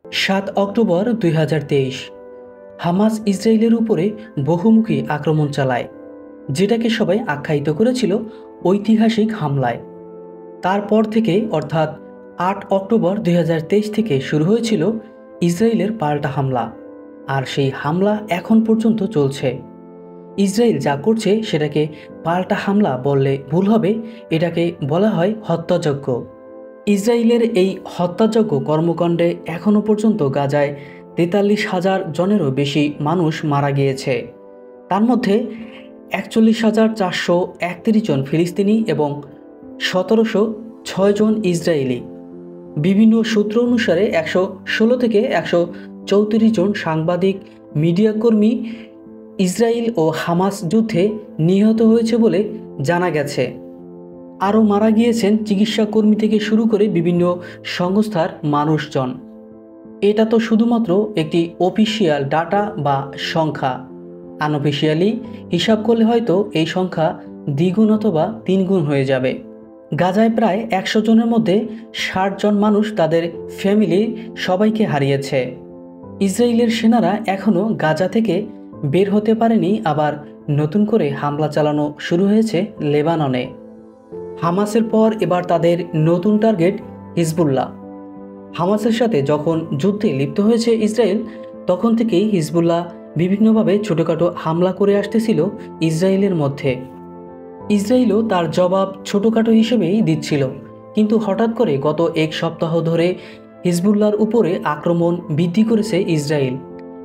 ৭ October ২০২৩ Hamas ইসরায়েলের উপরে বহুমুখী আক্রমণ চালায়, যেটাকে সবাই আখ্যায়িত করেছিল ঐতিহাসিক হামলায়। তারপর থেকে অর্থাৎ ৮ অক্টোবর ২০২৩ থেকে শুরু হয়েছিল ইসরায়েলের পাল্টা হামলা, আর সেই হামলা এখন পর্যন্ত চলছে। ইসরায়েল যা করছে সেটাকে পাল্টা হামলা বললে ভুল হবে, এটাকে বলা হয় হত্যাযজ্ঞ। ইসরায়েলের এই হত্যাযজ্ঞ কর্মকাণ্ডে এখনও পর্যন্ত গাজায় ৪৩,০০০ জনেরও বেশি মানুষ মারা গিয়েছে। তার মধ্যে ৪১,৪৩১ জন ফিলিস্তিনি এবং ১৭০৬ জন ইসরায়েলি। বিভিন্ন সূত্র অনুসারে ১১৬ থেকে ১৩৪ জন সাংবাদিক, মিডিয়াকর্মী ইসরায়েল ও হামাস যুদ্ধে নিহত হয়েছে বলে জানা গেছে। আরও মারা গিয়েছেন চিকিৎসাকর্মী থেকে শুরু করে বিভিন্ন সংস্থার মানুষজন। এটা তো শুধুমাত্র একটি অফিসিয়াল ডাটা বা সংখ্যা। আনঅফিসিয়ালি হিসাব করলে হয়তো এই সংখ্যা দ্বিগুণ অথবা তিনগুণ হয়ে যাবে। গাজায় প্রায় ১০০ জনের মধ্যে ৬০ জন মানুষ তাদের ফ্যামিলির সবাইকে হারিয়েছে। ইসরায়েলের সেনারা এখনও গাজা থেকে বের হতে পারেনি, আবার নতুন করে হামলা চালানো শুরু হয়েছে লেবাননে। হামাসের পর এবার তাদের নতুন টার্গেট হিজবুল্লাহ। হামাসের সাথে যখন যুদ্ধে লিপ্ত হয়েছে ইসরায়েল, তখন থেকেই হিজবুল্লাহ বিভিন্নভাবে ছোটোখাটো হামলা করে আসতেছিল ইসরায়েলের মধ্যে। ইসরায়েলও তার জবাব ছোটোখাটো হিসেবেই দিচ্ছিল, কিন্তু হঠাৎ করে গত এক সপ্তাহ ধরে হিজবুল্লাহর উপরে আক্রমণ বৃদ্ধি করেছে ইসরায়েল,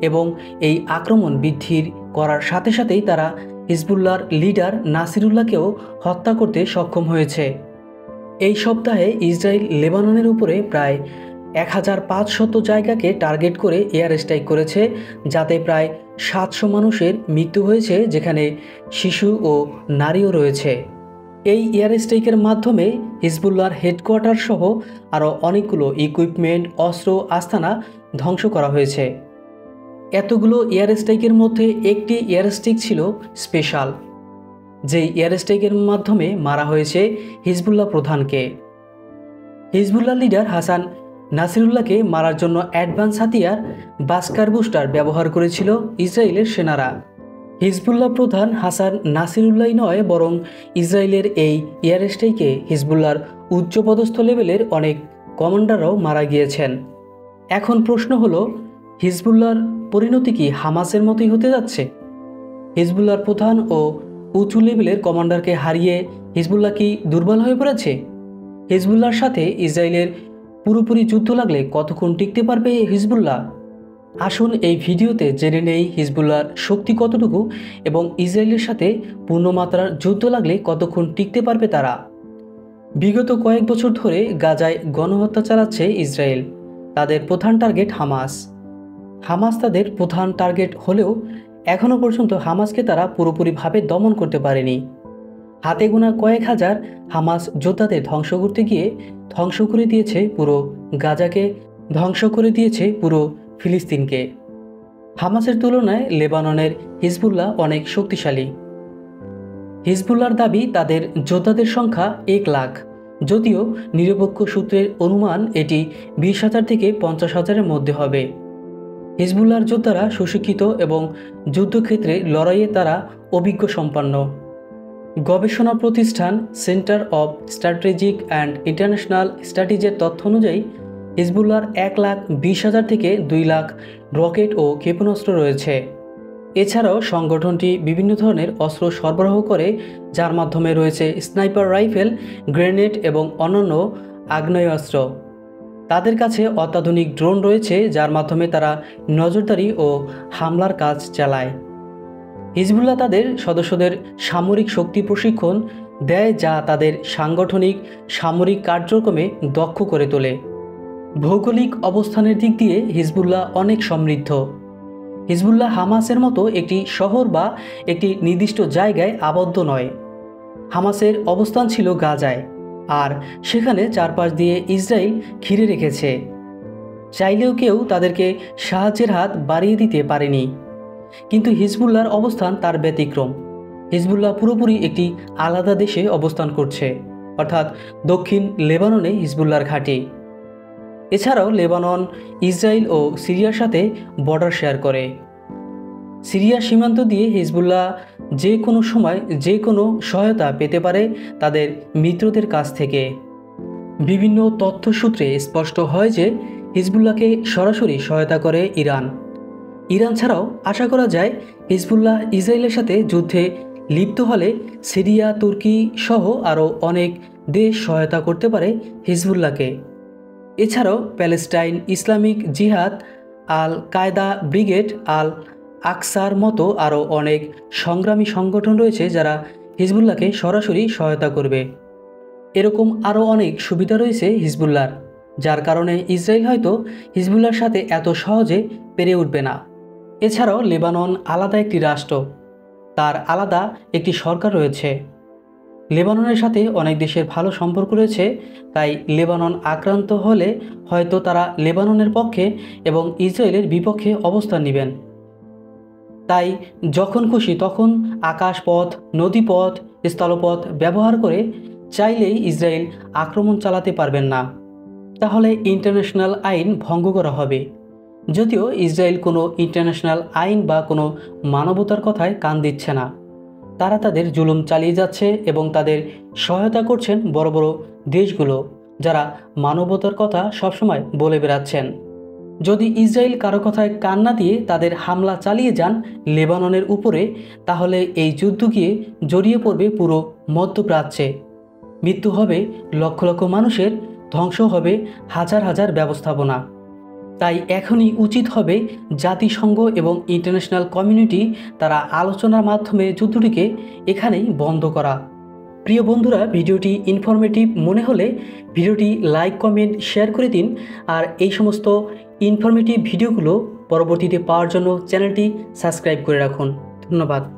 এবং এই আক্রমণ বৃদ্ধির করার সাথে সাথেই তারা হিজবুল্লাহর লিডার নাসিরুল্লাহকেও হত্যা করতে সক্ষম হয়েছে। এই সপ্তাহে ইসরায়েল লেবাননের উপরে প্রায় ১৫০০ জায়গাকে টার্গেট করে এয়ার স্ট্রাইক করেছে, যাতে প্রায় ৭০০ মানুষের মৃত্যু হয়েছে, যেখানে শিশু ও নারীও রয়েছে। এই এয়ার স্ট্রাইকের মাধ্যমে হিজবুল্লাহর হেডকোয়ার্টার সহ আরও অনেকগুলো ইকুইপমেন্ট, অস্ত্র, আস্তানা ধ্বংস করা হয়েছে। এতগুলো এয়ার স্ট্রাইকের মধ্যে একটি এয়ার স্ট্রাইক ছিল স্পেশাল, যেই এয়ার স্ট্রাইকের মাধ্যমে মারা হয়েছে হিজবুল্লাহ প্রধানকে। হিজবুল্লাহ লিডার হাসান নাসিরুল্লাহকে মারার জন্য অ্যাডভান্স হাতিয়ার বাস্কার বুস্টার ব্যবহার করেছিল ইসরায়েলের সেনারা। হিজবুল্লাহ প্রধান হাসান নাসিরুল্লাহ নয়, বরং ইসরায়েলের এই এয়ার স্ট্রাইকে হিজবুল্লাহর উচ্চপদস্থ লেভেলের অনেক কমান্ডাররাও মারা গিয়েছেন। এখন প্রশ্ন হলো, হিজবুল্লাহর পরিণতি কি হামাসের মতোই হতে যাচ্ছে? হিজবুল্লাহর প্রধান ও উঁচু লেভেলের কমান্ডারকে হারিয়ে হিজবুল্লাহ কি দুর্বল হয়ে পড়েছে? হিজবুল্লাহর সাথে ইসরায়েলের পুরোপুরি যুদ্ধ লাগলে কতক্ষণ টিকতে পারবে হিজবুল্লাহ? আসুন এই ভিডিওতে জেনে নেই হিজবুল্লাহর শক্তি কতটুকু এবং ইসরায়েলের সাথে পূর্ণমাত্রার যুদ্ধ লাগলে কতক্ষণ টিকতে পারবে তারা। বিগত কয়েক বছর ধরে গাজায় গণহত্যা চালাচ্ছে ইসরায়েল। তাদের প্রধান টার্গেট হামাস। হামাস তাদের প্রধান টার্গেট হলেও এখনও পর্যন্ত হামাসকে তারা পুরোপুরিভাবে দমন করতে পারেনি। হাতে গোনা কয়েক হাজার হামাস যোদ্ধাদের ধ্বংস করতে গিয়ে ধ্বংস করে দিয়েছে পুরো গাজাকে, ধ্বংস করে দিয়েছে পুরো ফিলিস্তিনকে। হামাসের তুলনায় লেবাননের হিজবুল্লাহ অনেক শক্তিশালী। হিজবুল্লাহর দাবি তাদের যোদ্ধাদের সংখ্যা ১ লাখ, যদিও নিরপেক্ষ সূত্রের অনুমান এটি ২০,০০০ থেকে ৫০,০০০-এর মধ্যে হবে। হিজবুল্লাহর যোদ্ধারা সুশিক্ষিত এবং যুদ্ধক্ষেত্রে লড়াইয়ে তারা অভিজ্ঞ সম্পন্ন। গবেষণা প্রতিষ্ঠান centre of strategic and international স্টাডিজের তথ্য অনুযায়ী হিজবুল্লাহর ১,২০,০০০ থেকে ২ লাখ রকেট ও ক্ষেপণাস্ত্র রয়েছে। এছাড়াও সংগঠনটি বিভিন্ন ধরনের অস্ত্র সরবরাহ করে, যার মাধ্যমে রয়েছে স্নাইপার রাইফেল, গ্রেনেড এবং অন্যান্য আগ্নেয়াস্ত্র। তাদের কাছে অত্যাধুনিক ড্রোন রয়েছে, যার মাধ্যমে তারা নজরদারি ও হামলার কাজ চালায়। হিজবুল্লাহ তাদের সদস্যদের সামরিক শক্তি প্রশিক্ষণ দেয়, যা তাদের সাংগঠনিক সামরিক কার্যক্রমে দক্ষ করে তোলে। ভৌগোলিক অবস্থানের দিক দিয়ে হিজবুল্লাহ অনেক সমৃদ্ধ। হিজবুল্লাহ হামাসের মতো একটি শহর বা একটি নির্দিষ্ট জায়গায় আবদ্ধ নয়। হামাসের অবস্থান ছিল গাজায়, আর সেখানে চারপাশ দিয়ে ইসরায়েল ঘিরে রেখেছে। চাইলেও কেউ তাদেরকে সাহায্যের হাত বাড়িয়ে দিতে পারেনি। কিন্তু হিজবুল্লাহর অবস্থান তার ব্যতিক্রম। হিজবুল্লাহ পুরোপুরি একটি আলাদা দেশে অবস্থান করছে, অর্থাৎ দক্ষিণ লেবাননে হিজবুল্লাহর ঘাঁটি। এছাড়াও লেবানন ইসরায়েল ও সিরিয়ার সাথে বর্ডার শেয়ার করে। সিরিয়া সীমান্ত দিয়ে হিজবুল্লাহ যে কোনো সময় যে কোনো সহায়তা পেতে পারে তাদের মিত্রদের কাছ থেকে। বিভিন্ন তথ্যসূত্রে স্পষ্ট হয় যে হিজবুল্লাহকে সরাসরি সহায়তা করে ইরান। ইরান ছাড়াও আশা করা যায় হিজবুল্লাহ ইসরায়েলের সাথে যুদ্ধে লিপ্ত হলে সিরিয়া, তুর্কি সহ আরও অনেক দেশ সহায়তা করতে পারে হিজবুল্লাহকে। এছাড়াও প্যালেস্টাইন ইসলামিক জিহাদ, আল কায়দা ব্রিগেড, আল আকসার মতো আরও অনেক সংগ্রামী সংগঠন রয়েছে যারা হিজবুল্লাহকে সরাসরি সহায়তা করবে। এরকম আরও অনেক সুবিধা রয়েছে হিজবুল্লাহর, যার কারণে ইসরায়েল হয়তো হিজবুল্লাহর সাথে এত সহজে পেরে উঠবে না। এছাড়াও লেবানন আলাদা একটি রাষ্ট্র, তার আলাদা একটি সরকার রয়েছে। লেবাননের সাথে অনেক দেশের ভালো সম্পর্ক রয়েছে, তাই লেবানন আক্রান্ত হলে হয়তো তারা লেবাননের পক্ষে এবং ইসরায়েলের বিপক্ষে অবস্থান নেবেন। তাই যখন খুশি তখন আকাশপথ, নদীপথ, স্থলপথ ব্যবহার করে চাইলেই ইসরায়েল আক্রমণ চালাতে পারবেন না। তাহলে ইন্টারন্যাশনাল আইন ভঙ্গ করা হবে। যদিও ইসরায়েল কোনো ইন্টারন্যাশনাল আইন বা কোনো মানবতার কথায় কান দিচ্ছে না। তারা তাদের জুলুম চালিয়ে যাচ্ছে এবং তাদের সহায়তা করছেন বড় বড় দেশগুলো, যারা মানবতার কথা সবসময় বলে বেড়াচ্ছেন। যদি ইসরায়েল কারো কথায় কান না দিয়ে তাদের হামলা চালিয়ে যান লেবাননের উপরে, তাহলে এই যুদ্ধ গিয়ে জড়িয়ে পড়বে পুরো মধ্যপ্রাচ্যে। মৃত্যু হবে লক্ষ লক্ষ মানুষের, ধ্বংস হবে হাজার হাজার ব্যবস্থাপনা। তাই এখনই উচিত হবে জাতিসংঘ এবং ইন্টারন্যাশনাল কমিউনিটি তারা আলোচনার মাধ্যমে যুদ্ধটিকে এখানেই বন্ধ করা। প্রিয় বন্ধুরা, ভিডিওটি ইনফরমেটিভ মনে হলে ভিডিওটি লাইক, কমেন্ট, শেয়ার করে দিন। আর এই সমস্ত ইনফরমেটিভ ভিডিওগুলো পরবর্তীতে পাওয়ার জন্য চ্যানেলটি সাবস্ক্রাইব করে রাখুন। ধন্যবাদ।